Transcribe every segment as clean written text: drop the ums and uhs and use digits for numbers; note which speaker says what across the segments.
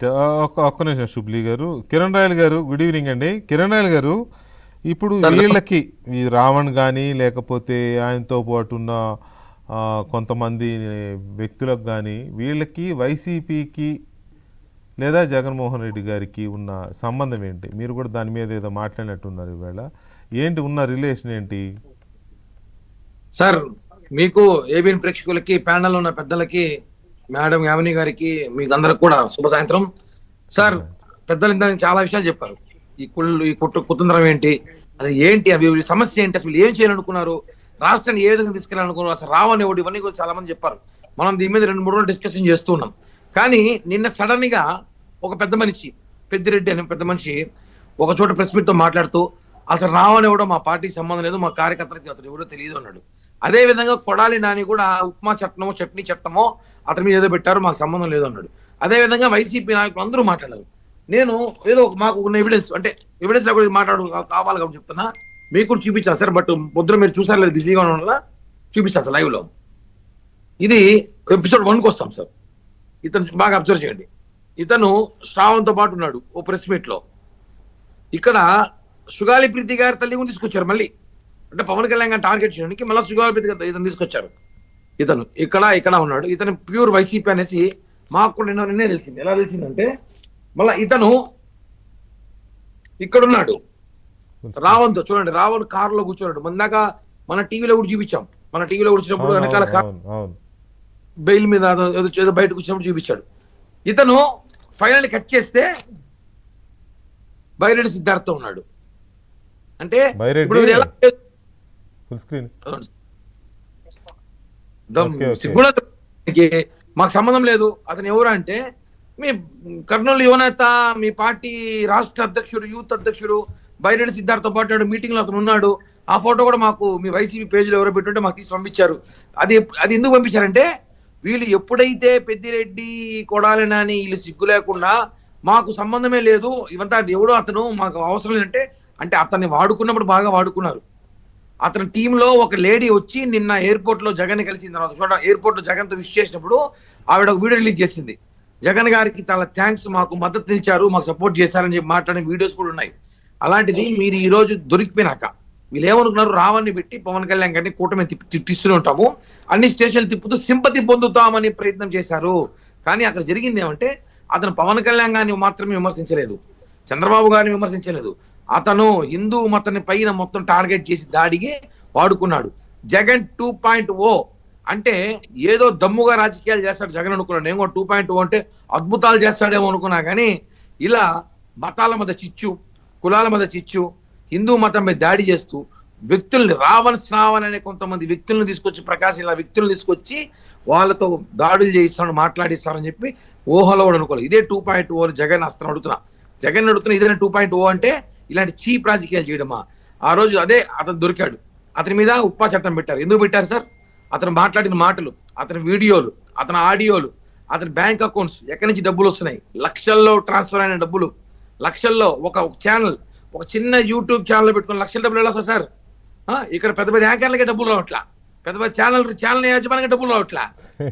Speaker 1: Right. ఒక్క నిమిషం శుభ్లీ గారు. కిరణ్ రాయల్ గారు, గుడ్ ఈవినింగ్ అండి. కిరణ్ రాయల్ గారు, ఇప్పుడు వీళ్ళకి ఈ రావణ్ కానీ లేకపోతే ఆయనతో పాటు ఉన్న కొంతమంది వ్యక్తులకు కానీ వీళ్ళకి వైసీపీకి లేదా జగన్మోహన్ రెడ్డి గారికి ఉన్న సంబంధం ఏంటి? మీరు కూడా దాని మీద ఏదో మాట్లాడినట్టున్నారు ఈవేళ. ఏంటి ఉన్న రిలేషన్ ఏంటి
Speaker 2: సార్? మీకు ఏబిఎన్ ప్రేక్షకులకి, ప్యానల్ ఉన్న పెద్దలకి, మేడం యామిని గారికి, మీకు అందరికి కూడా శుభ సాయంత్రం. సార్, పెద్దలు ఇంత చాలా విషయాలు చెప్పారు. ఈ కుతంత్రం ఏంటి, అసలు ఏంటి, అవి సమస్య ఏంటి, అసలు ఏం చేయాలనుకున్నారు, రాష్ట్రాన్ని ఏ విధంగా తీసుకెళ్ళాలనుకున్నారు, అసలు రావని ఎవడు, ఇవన్నీ కూడా చాలా మంది చెప్పారు. మనం దీని మీద 2-3 రోజులు డిస్కషన్ చేస్తున్నాం. కానీ నిన్న సడన్ గా ఒక పెద్ద మనిషి, పెద్దిరెడ్డి అనే పెద్ద మనిషి ఒక చోట ప్రెస్ మీట్ తో మాట్లాడుతూ అసలు రావని ఎవడో మా పార్టీకి సంబంధం లేదు, మా కార్యకర్తలకి అతను ఎవడో తెలియదు అన్నాడు. అదే విధంగా కొడాలి నాని కూడా ఉప్మా చట్టమో చట్నీ చట్టమో అతని మీద ఏదో పెట్టారు, మాకు సంబంధం లేదు అన్నాడు. అదే విధంగా వైసీపీ నాయకులు అందరూ మాట్లాడారు. నేను ఏదో మాకు ఉన్న ఎవిడెన్స్, అంటే ఎవిడెన్స్ లేకుండా మాట్లాడు కావాలి కాబట్టి చెప్తున్నా, మీకు కూడా చూపించాలి సార్. బట్ పొద్దున మీరు చూసారు లేదు, బిజీగా ఉండడం వల్ల చూపిస్తాను సార్ లైవ్ లో. ఇది ఎపిసోడ్ 1కి వస్తాం సార్. ఇతను బాగా అబ్జర్వ్ చేయండి. ఇతను శ్రావణ్తో పాటు ఉన్నాడు ఓ ప్రెస్ మీట్ లో. ఇక్కడ సుగాలి ప్రీతి గారి తల్లి గురించి తీసుకొచ్చారు మళ్ళీ, అంటే పవన్ కళ్యాణ్ గారిని టార్గెట్ చేయడానికి మళ్ళీ సుగాలి ప్రీతి గారు ఇతను తీసుకొచ్చారు. ఇతను ఇక్కడ ఉన్నాడు. ఇతను ప్యూర్ వైసీపీ అనేసి మాకు కూడా నిన్నే తెలిసింది. ఎలా తెలిసిందంటే, మళ్ళీ ఇతను ఇక్కడున్నాడు రావణ్తో. చూడండి, రావణ్ కారులో కూర్చున్నాడు. మందాక మన టీవీలో కూడా చూపించాం. మన టీవీలో కూర్చున్నప్పుడు వెనకాల బెయిల్ మీద ఏదో బయటకు వచ్చినప్పుడు చూపించాడు. ఇతను ఫైనల్ కట్ చేస్తే బైరెడ్డి సిద్ధార్థతో ఉన్నాడు. అంటే ఇప్పుడు మాకు సంబంధం లేదు. అతను ఎవరు అంటే, మీ కర్నూలు యువనేత, మీ పార్టీ రాష్ట్ర అధ్యక్షుడు, యూత్ అధ్యక్షుడు బైరెడ్డి సిద్ధార్థతో పాటు మీటింగ్ లో అతను ఉన్నాడు. ఆ ఫోటో కూడా మాకు మీ వైసీపీ పేజీలో ఎవరో పెట్టుంటే మాకు తీసి పంపించారు. అది ఎందుకు పంపించారంటే, వీళ్ళు ఎప్పుడైతే పెద్దిరెడ్డి, కొడాలి నాని వీళ్ళు సిగ్గు లేకుండా మాకు సంబంధమే లేదు, ఇవంతా ఎవడో అతను మాకు అవసరం లేదంటే, అంటే అతన్ని వాడుకున్నప్పుడు బాగా వాడుకున్నారు. అతని టీంలో ఒక లేడీ వచ్చి నిన్న ఎయిర్పోర్ట్ లో జగన్ కలిసిన తర్వాత, చూడ ఎయిర్పోర్ట్ లో జగన్ తో విష్ చేసినప్పుడు ఆవిడ ఒక వీడియో రిలీజ్ చేసింది. జగన్ గారికి చాలా థ్యాంక్స్, మాకు మద్దతు నిలిచారు, మాకు సపోర్ట్ చేశారని చెప్పి మాట్లాడిన వీడియోస్ కూడా ఉన్నాయి. అలాంటిది మీరు ఈ రోజు దొరికిపోయినాక వీళ్ళు ఏమనుకున్నారు, రావణ్ణి పెట్టి పవన్ కళ్యాణ్ గారిని కూటమి తిప్పిస్తూనే ఉంటాము, అన్ని స్టేషన్లు తిప్పుతూ సింపతి పొందుతామని ప్రయత్నం చేశారు. కానీ అక్కడ జరిగింది ఏమంటే, అతను పవన్ కళ్యాణ్ గారిని మాత్రమే విమర్శించలేదు, చంద్రబాబు గారిని విమర్శించలేదు. అతను హిందూ మతాన్ని పైన మొత్తం టార్గెట్ చేసి దాడికి వాడుకున్నాడు. జగన్ 2.0 అంటే ఏదో దమ్ముగా రాజకీయాలు చేస్తాడు జగన్ అనుకున్నాడు. నేను 2.0 అంటే అద్భుతాలు చేస్తాడేమో అనుకున్నా. కానీ ఇలా మతాల మధ్య చిచ్చు, కులాల మధ్య చిచ్చు, హిందూ మతం మీద దాడి చేస్తూ వ్యక్తుల్ని, శ్రావణ్ అనే కొంతమంది వ్యక్తులను తీసుకొచ్చి, ప్రకాశం ఇలా వ్యక్తులను తీసుకొచ్చి వాళ్ళతో దాడులు చేయిస్తాడు, మాట్లాడిస్తారని చెప్పి ఊహలో కూడా అనుకోలేదు. ఇదే 2.0 జగన్ అస్త్రం అడుగుతున్నా ఇదే 2.0 అంటే ఇలాంటి చీప్ రాజకీయాలు చేయడమా? ఆ రోజు అదే అతను దొరికాడు. అతని మీద ఉప్పా చట్టం పెట్టారు. ఎందుకు పెట్టారు సార్? అతను మాట్లాడిన మాటలు, అతని వీడియోలు, అతని ఆడియోలు, అతని బ్యాంక్ అకౌంట్స్, ఎక్కడి నుంచి డబ్బులు వస్తున్నాయి, లక్షల్లో ట్రాన్స్ఫర్ అయిన డబ్బులు, లక్షల్లో ఒక ఛానల్, ఒక చిన్న యూట్యూబ్ ఛానల్ పెట్టుకుని లక్షల డబ్బులు ఎలా వస్తాయి సార్? ఇక్కడ పెద్ద పెద్ద యాంకర్లకే డబ్బులు రావట్లా, పెద్ద పెద్ద ఛానల్ యజమానికి డబ్బులు రావట్లా.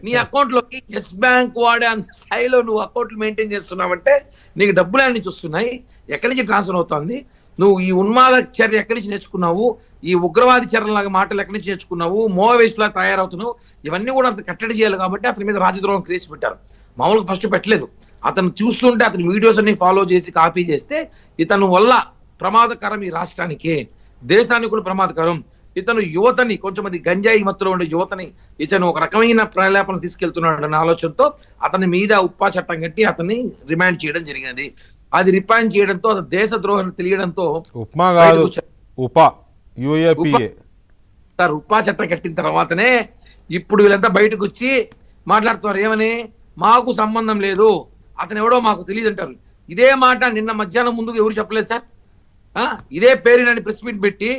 Speaker 2: నీ అకౌంట్ లోకి ఎస్ బ్యాంక్ వాడే అంత స్థాయిలో నువ్వు అకౌంట్లు మెయింటైన్ చేస్తున్నావంటే నీకు డబ్బులు ఎక్కడి నుంచి వస్తున్నాయి, ఎక్కడి నుంచి ట్రాన్స్ఫర్ అవుతుంది, నువ్వు ఈ ఉన్మాద చర్య ఎక్కడి నుంచి నేర్చుకున్నావు, ఈ ఉగ్రవాది చర్యలాగా మాటలు ఎక్కడి నుంచి నేర్చుకున్నావు, మోవేస్ట్ లాగా తయారవుతున్నావు, ఇవన్నీ కూడా అతను కట్టడి చేయాలి. కాబట్టి అతని మీద రాజద్రోహం కేసు పెట్టారు. మామూలుగా ఫస్ట్ పెట్టలేదు. అతను చూస్తుంటే అతని వీడియోస్ అన్ని ఫాలో చేసి కాపీ చేస్తే ఇతను వల్ల ప్రమాదకరం, ఈ రాష్ట్రానికి, దేశానికి కూడా ప్రమాదకరం. ఇతను యువతని, కొంచెంమంది గంజాయి మత్తులో ఉండే యువతని ఇతను ఒక రకమైన ప్రలాపన తీసుకెళ్తున్నాడు అన్న ఆలోచనతో అతని మీద ఉప్పా చట్టం కట్టి అతన్ని రిమాండ్ చేయడం జరిగినది. అది రిమాండ్ చేయడంతో, అది దేశద్రోహం తెలియడంతో సార్ ఉప్పా చట్టం కట్టిన తర్వాతనే ఇప్పుడు వీళ్ళంతా బయటకు వచ్చి మాట్లాడుతున్నారు. ఏమని? మాకు సంబంధం లేదు, అతను ఎవడో మాకు తెలియదు అంటారు. ఇదే మాట నిన్న మధ్యాహ్నం ముందుకు ఎవరు చెప్పలేదు సార్. ఇదే పేరునని ప్రెస్ మీట్ పెట్టి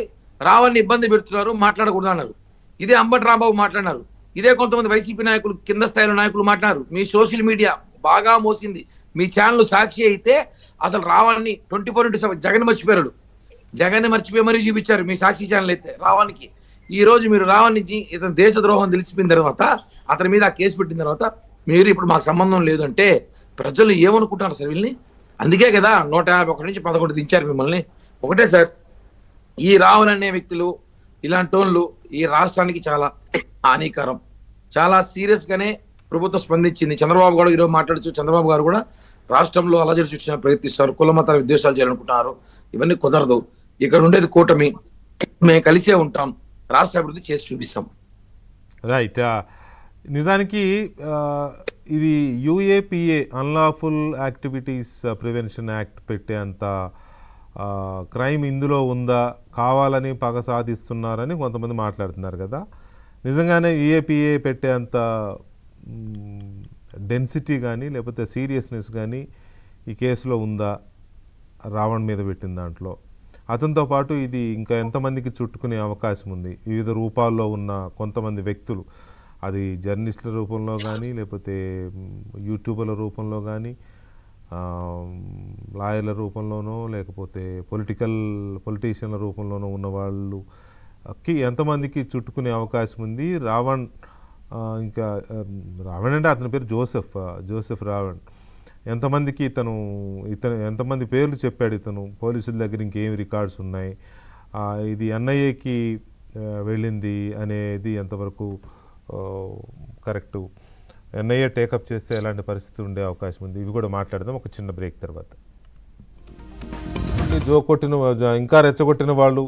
Speaker 2: రావణ్ణి ఇబ్బంది పెడుతున్నారు, మాట్లాడకూడదు అన్నారు. ఇదే అంబటి రాంబాబు మాట్లాడినారు. ఇదే కొంతమంది వైసీపీ నాయకులు, కింద స్థాయిలో నాయకులు మాట్లాడారు. మీ సోషల్ మీడియా బాగా మోసింది, మీ ఛానల్ సాక్షి అయితే అసలు రావణ్ణి 24/7 జగన్ మర్చిపోయారు. జగన్ మర్చిపోయి మరీ చూపించారు మీ సాక్షి ఛానల్ అయితే రావణ్కి. ఈ రోజు మీరు రావణ్ణి ఇతను దేశద్రోహం తెలిసిపోయిన తర్వాత, అతని మీద కేసు పెట్టిన తర్వాత మీరు ఇప్పుడు మాకు సంబంధం లేదంటే ప్రజలు ఏమనుకుంటారు సార్ వీళ్ళని? అందుకే కదా 151 నుంచి 11 దించారు మిమ్మల్ని. ఒకటే సార్, ఈ రాహుల్ అనే వ్యక్తులు ఇలాంటి వాళ్ళు ఈ రాష్ట్రానికి చాలా హానికరం. చాలా సీరియస్ గానే ప్రభుత్వం స్పందించింది. చంద్రబాబు గారు ఈరోజు మాట్లాడుతూ చంద్రబాబు గారు కూడా రాష్ట్రంలో అలజడి సృష్టించిన ప్రయత్నిస్తారు, కుల మతాల విద్వేషాలు చేయాలనుకుంటున్నారు. ఇవన్నీ కుదరదు. ఇక్కడ ఉండేది కూటమి, మేము కలిసే ఉంటాం, రాష్ట్ర అభివృద్ధి చేసి చూపిస్తాం.
Speaker 1: రైట్. నిజానికి ఇది UAPA unlawful activities prevention act పెట్టేంత క్రైమ్ ఇందులో ఉందా, కావాలని పగ సాధిస్తున్నారని కొంతమంది మాట్లాడుతున్నారు కదా. నిజంగానే యూఏపిఏ పెట్టేంత డెన్సిటీ కానీ లేకపోతే సీరియస్నెస్ కానీ ఈ కేసులో ఉందా రావణ్ మీద పెట్టిన దాంట్లో? అతనితో పాటు ఇది ఇంకా ఎంతమందికి చుట్టుకునే అవకాశం ఉంది? వివిధ రూపాల్లో ఉన్న కొంతమంది వ్యక్తులు, అది జర్నలిస్టుల రూపంలో కానీ లేకపోతే యూట్యూబర్ల రూపంలో కానీ, లాయర్ల రూపంలోనో లేకపోతే పొలిటీషియన్ల రూపంలోనో ఉన్న వాళ్ళకి ఎంతమందికి చుట్టుకునే అవకాశం ఉంది? రావణ్ ఇంకా రావణ్ అంటే అతని పేరు జోసెఫ్ రావణ్. ఎంతమందికి ఇతను ఎంతమంది పేర్లు చెప్పాడు ఇతను? పోలీసుల దగ్గర ఇంకేం రికార్డ్స్ ఉన్నాయి? ఇది ఎన్ఐఏకి వెళ్ళింది అనేది ఎంతవరకు కరెక్టు? ఎన్ఐఏ టేకప్ చేస్తే ఎలాంటి పరిస్థితి ఉండే అవకాశం ఉంది? ఇవి కూడా మాట్లాడదాం ఒక చిన్న బ్రేక్ తర్వాత. ఇంకా రెచ్చగొట్టిన వాళ్ళు